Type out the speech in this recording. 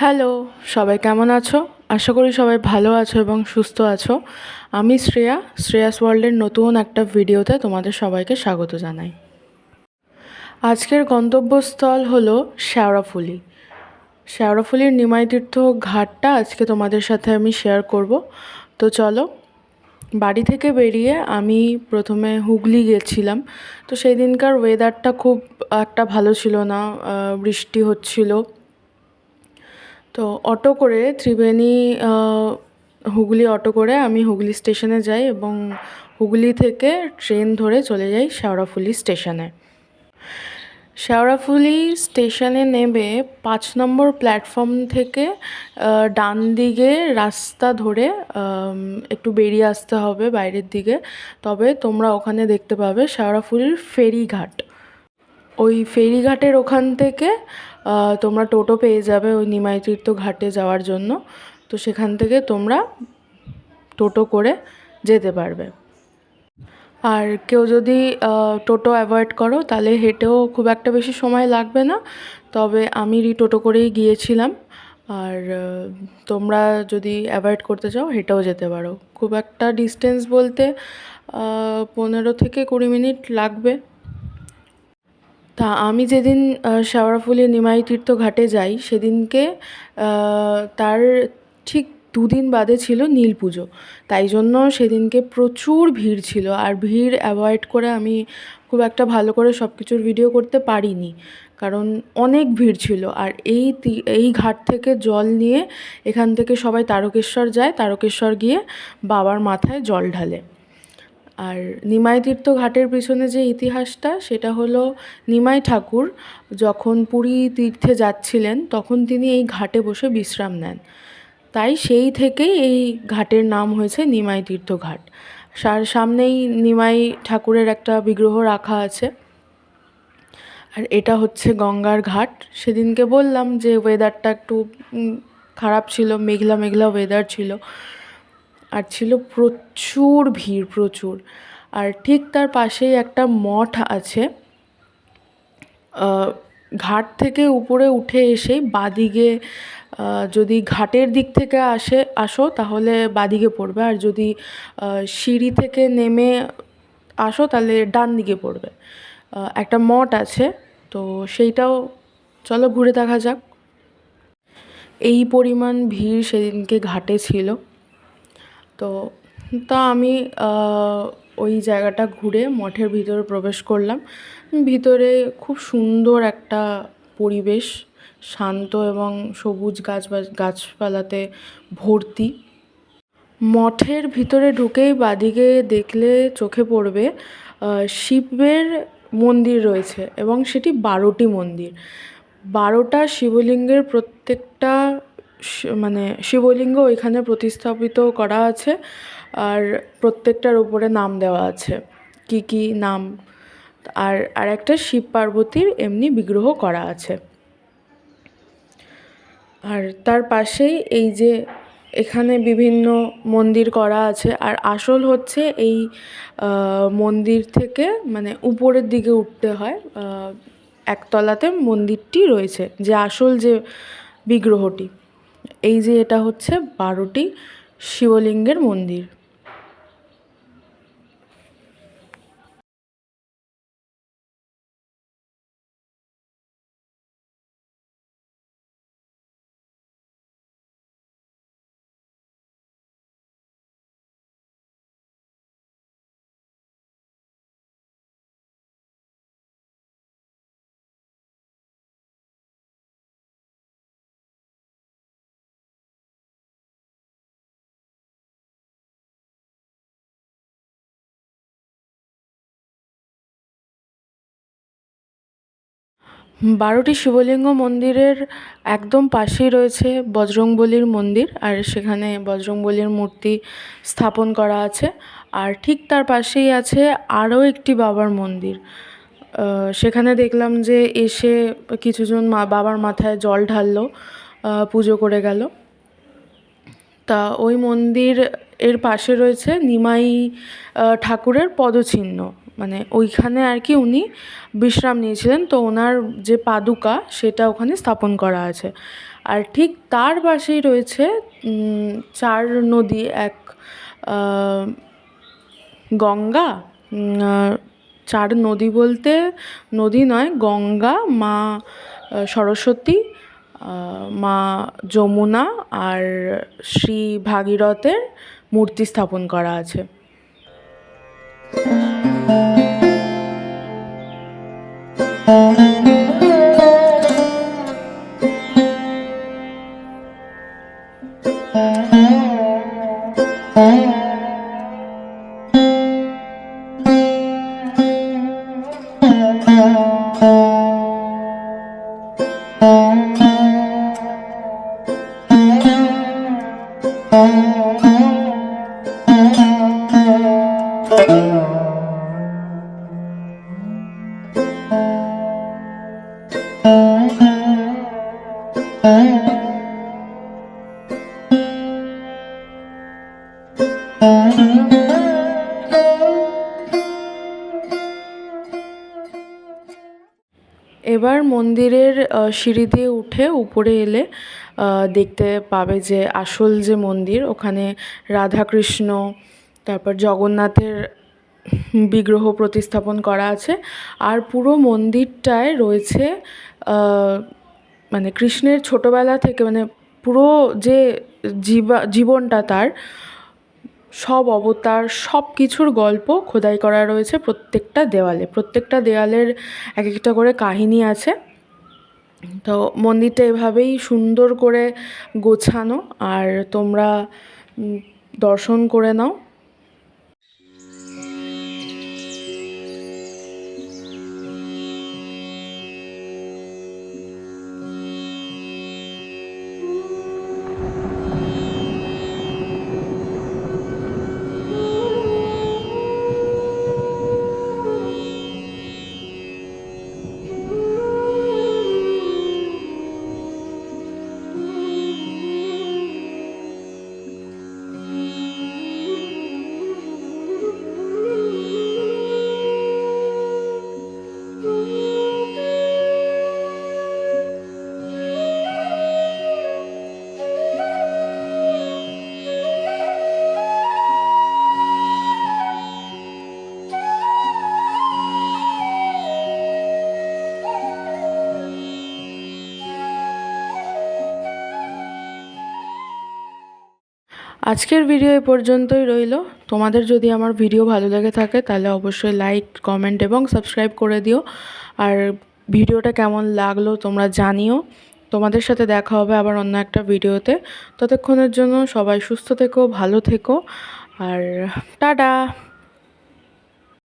Hello, সবাই কেমন আছো? আশা করি সবাই ভালো আছো এবং সুস্থ আছো। আমি শ্রেয়াস ওয়ার্ল্ডের নতুন একটা ভিডিওতে তোমাদের সবাইকে স্বাগত জানাই। আজকের গন্তব্যস্থল হলো শেওড়াফুলি। শেওড়াফুলির নিমাইতীর্থ ঘাটটা আজকে তোমাদের সাথে আমি শেয়ার করব। তো চলো, বাড়ি থেকে বেরিয়ে আমি প্রথমে হুগলি গেছিলাম। তো সেই দিনকার ওয়েদারটা খুব একটা ভালো ছিল না, বৃষ্টি হচ্ছিল। তো অটো করে হুগলি অটো করে আমি হুগলি স্টেশনে যাই এবং হুগলি থেকে ট্রেন ধরে চলে যাই শেওড়াফুলি স্টেশনে। শেওড়াফুলি স্টেশনে নেমে 5 নম্বর প্ল্যাটফর্ম থেকে ডান দিকে রাস্তা ধরে একটু বেরিয়ে আসতে হবে বাইরের দিকে। তবে তোমরা ওখানে দেখতে পাবে শেওড়াফুলির ফেরিঘাট। ওই ফেরিঘাটের ওখান থেকে তোমরা টোটো পেয়ে যাবে ওই নিমাইতীর্থ ঘাটে যাওয়ার জন্য। তো সেখান থেকে তোমরা টোটো করে যেতে পারবে। আর কেউ যদি টোটো অ্যাভয়েড করো তাহলে হেঁটেও খুব একটা বেশি সময় লাগবে না, তবে আমি টোটো করেই গিয়েছিলাম। আর তোমরা যদি অ্যাভয়েড করতে চাও হেঁটেও যেতে পারো। খুব একটা ডিস্টেন্স বলতে 15 থেকে 20 মিনিট লাগবে। তা আমি যেদিন শেওড়াফুলি নিমাইতীর্থ ঘাটে যাই সেদিনকে তার ঠিক 2 দিন বাদে ছিল নীল পুজো। তাই জন্য সেদিনকে প্রচুর ভিড় ছিল, আর ভিড় অ্যাভয়েড করে আমি খুব একটা ভালো করে সব কিছুর ভিডিও করতে পারিনি, কারণ অনেক ভিড় ছিল। আর এই ঘাট থেকে জল নিয়ে এখান থেকে সবাই তারকেশ্বর যায়, তারকেশ্বর গিয়ে বাবার মাথায় জল ঢালে। আর নিমাইতীর্থ ঘাটের পিছনে যে ইতিহাসটা সেটা হলো, নিমাই ঠাকুর যখন পুরী তীর্থে যাচ্ছিলেন তখন তিনি এই ঘাটে বসে বিশ্রাম নেন। তাই সেই থেকেই এই ঘাটের নাম হয়েছে নিমাইতীর্থ ঘাট। সামনেই নিমাই ঠাকুরের একটা বিগ্রহ রাখা আছে। আর এটা হচ্ছে গঙ্গার ঘাট। সেদিনকে বললাম যে ওয়েদারটা একটু খারাপ ছিল, মেঘলা মেঘলা ওয়েদার ছিল, আর ছিল প্রচুর ভিড়, প্রচুর। আর ঠিক তার পাশেই একটা মঠ আছে। ঘাট থেকে উপরে উঠে এসেই বাদিকে, যদি ঘাটের দিক থেকে আসো তাহলে বাদিকে পড়বে, আর যদি সিঁড়ি থেকে নেমে আসো তাহলে ডান দিকে পড়বে। একটা মঠ আছে, তো সেইটাও চলো ঘুরে দেখা যাক। এই পরিমাণ ভিড় সেদিনকে ঘাটে ছিল। তো আমি ওই জায়গাটা ঘুরে মঠের ভিতরে প্রবেশ করলাম। ভিতরে খুব সুন্দর একটা পরিবেশ, শান্ত এবং সবুজ গাছপালাতে ভর্তি। মঠের ভিতরে ঢুকেই বাদিকে দেখলে চোখে পড়বে শিবের মন্দির রয়েছে, এবং সেটি 12টি মন্দির। 12টা শিবলিঙ্গের প্রত্যেকটা মানে শিবলিঙ্গ এখানে প্রতিস্থাপিত করা আছে, আর প্রত্যেকটার উপরে নাম দেওয়া আছে, কি কি নাম। আর একটা শিব পার্বতীর এমনি বিগ্রহ করা আছে। আর তার পাশেই এই যে এখানে বিভিন্ন মন্দির করা আছে। আর আসল হচ্ছে এই মন্দির থেকে মানে উপরের দিকে উঠতে হয়, একতলাতে মন্দিরটি রয়েছে, যে আসল যে বিগ্রহটি। এই যে এটা হচ্ছে 12টি শিবলিঙ্গের মন্দির। বারোটি শিবলিঙ্গ মন্দিরের একদম পাশেই রয়েছে বজরংবলীর মন্দির, আর সেখানে বজরংবলীর মূর্তি স্থাপন করা আছে। আর ঠিক তার পাশেই আছে আরও একটি বাবার মন্দির। সেখানে দেখলাম যে এসে কিছুজন বাবার মাথায় জল ঢাললো, পুজো করে গেল। তা ওই মন্দির এর পাশে রয়েছে নিমাই ঠাকুরের পদচিহ্ন, মানে ওইখানে আর কি উনি বিশ্রাম নিয়েছিলেন, তো ওনার যে পাদুকা সেটা ওখানে স্থাপন করা আছে। আর ঠিক তার পাশেই রয়েছে 4 নদী, এক গঙ্গা, 4 নদী বলতে নদী নয়, গঙ্গা, মা সরস্বতী, মা যমুনা আর শ্রী ভাগীরথের মূর্তি স্থাপন করা আছে। এবার মন্দিরের সিঁড়ি দিয়ে উঠে উপরে এলে দেখতে পাবে যে আসল যে মন্দির, ওখানে রাধাকৃষ্ণ, তারপর জগন্নাথের বিগ্রহ প্রতিস্থাপন করা আছে। আর পুরো মন্দিরটায় রয়েছে মানে কৃষ্ণের ছোটোবেলা থেকে, মানে পুরো যে জীবনটা তার, সব অবতার, সব কিছুর গল্প খোদাই করা রয়েছে প্রত্যেকটা দেওয়ালে। প্রত্যেকটা দেওয়ালের এক একটা করে কাহিনী আছে। তো মন্দিরটা এভাবেই সুন্দর করে গোছানো, আর তোমরা দর্শন করে নাও। আজকের ভিডিও এ পর্যন্তই রইল। তোমাদের যদি আমার ভিডিও ভালো লেগে থাকে তাহলে অবশ্যই লাইক, কমেন্ট এবং সাবস্ক্রাইব করে দিও। আর ভিডিওটা কেমন লাগলো তোমরা জানিও। তোমাদের সাথে দেখা হবে আবার অন্য একটা ভিডিওতে। ততক্ষণের জন্য সবাই সুস্থ থেকো, ভালো থেকো, আর টাটা।